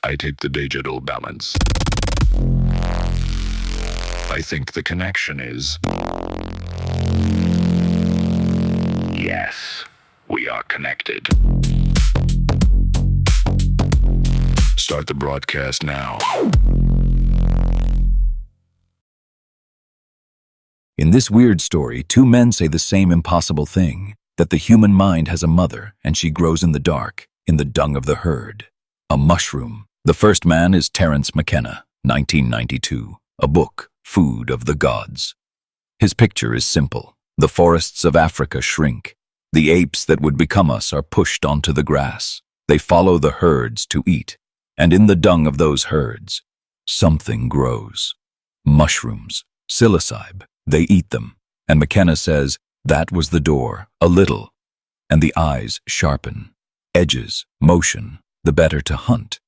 I take the digital balance. I think the connection is... Yes, we are connected. Start the broadcast now. In this weird story, two men say the same impossible thing, that the human mind has a mother and she grows in the dark, in the dung of the herd. A mushroom. The first man is Terence McKenna, 1992, a book, Food of the Gods. His picture is simple. The forests of Africa shrink. The apes that would become us are pushed onto the grass. They follow the herds to eat, and in the dung of those herds, something grows. Mushrooms, psilocybe. They eat them, and McKenna says, that was the door, a little, and the eyes sharpen, edges, motion, the better to hunt.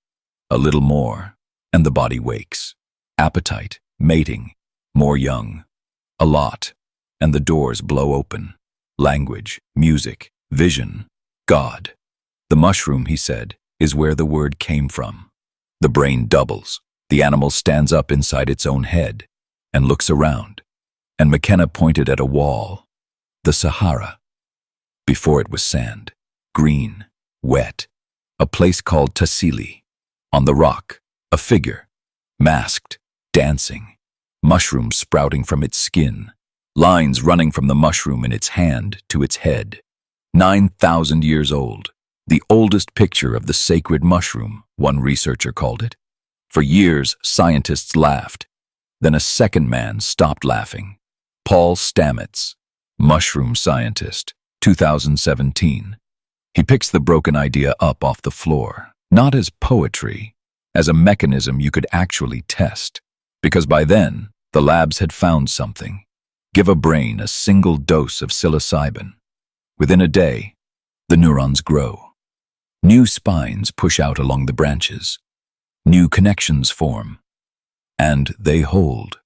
A little more, and the body wakes. Appetite, mating, more young. A lot, and the doors blow open. Language, music, vision, God. The mushroom, he said, is where the word came from. The brain doubles. The animal stands up inside its own head and looks around. And McKenna pointed at a wall, the Sahara. Before it was sand, green, wet, a place called Tassili. On the rock, a figure, masked, dancing, mushrooms sprouting from its skin, lines running from the mushroom in its hand to its head. 9,000 years old, the oldest picture of the sacred mushroom, one researcher called it. For years, scientists laughed. Then a second man stopped laughing. Paul Stamets, mushroom scientist, 2017. He picks the broken idea up off the floor, not as poetry, as a mechanism you could actually test. Because by then, the labs had found something. Give a brain a single dose of psilocybin. Within a day, the neurons grow. New spines push out along the branches. New connections form. And they hold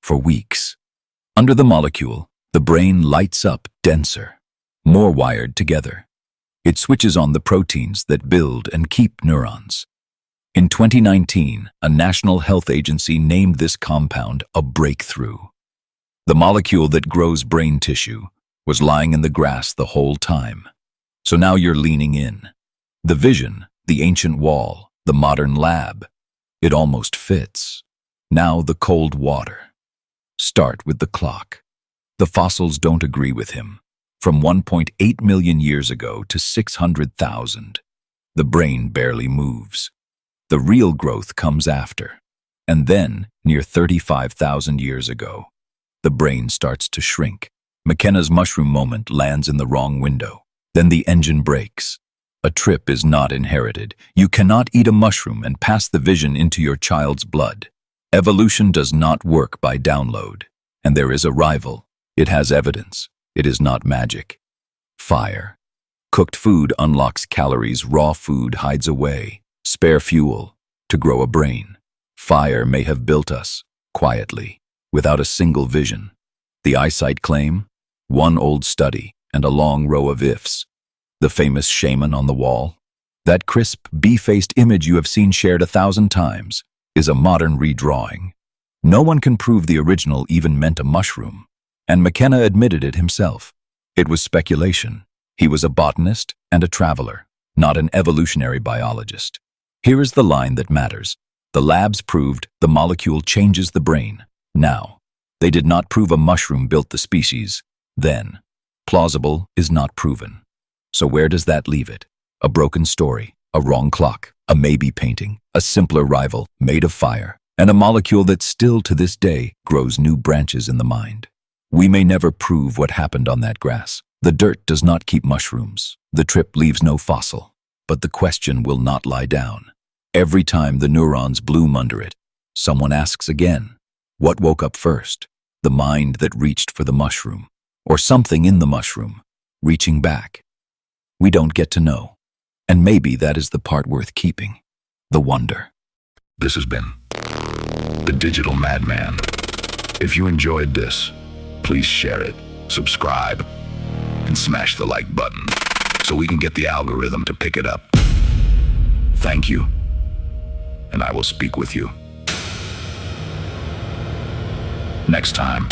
for weeks. Under the molecule, the brain lights up denser, more wired together. It switches on the proteins that build and keep neurons. In 2019, a national health agency named this compound a breakthrough. The molecule that grows brain tissue was lying in the grass the whole time. So now you're leaning in. The vision, the ancient wall, the modern lab, it almost fits. Now the cold water. Start with the clock. The fossils don't agree with him. From 1.8 million years ago to 600,000, the brain barely moves. The real growth comes after. And then, near 35,000 years ago, the brain starts to shrink. McKenna's mushroom moment lands in the wrong window. Then the engine breaks. A trip is not inherited. You cannot eat a mushroom and pass the vision into your child's blood. Evolution does not work by download. And there is a rival. It has evidence. It is not magic. Fire. Cooked food unlocks calories raw food hides away. Spare fuel to grow a brain. Fire may have built us, quietly, without a single vision. The eyesight claim? One old study and a long row of ifs. The famous shaman on the wall? That crisp, bee-faced image you have seen shared 1,000 times is a modern redrawing. No one can prove the original even meant a mushroom. And McKenna admitted it himself. It was speculation. He was a botanist and a traveler, not an evolutionary biologist. Here is the line that matters. The labs proved the molecule changes the brain. Now, they did not prove a mushroom built the species. Then, plausible is not proven. So where does that leave it? A broken story, a wrong clock, a maybe painting, a simpler rival made of fire, and a molecule that still to this day grows new branches in the mind. We may never prove what happened on that grass. The dirt does not keep mushrooms. The trip leaves no fossil. But the question will not lie down. Every time the neurons bloom under it, someone asks again, what woke up first? The mind that reached for the mushroom, or something in the mushroom, reaching back? We don't get to know. And maybe that is the part worth keeping. The wonder. This has been the Digital Madman. If you enjoyed this, please share it, subscribe, and smash the like button so we can get the algorithm to pick it up. Thank you. and I will speak with you next time.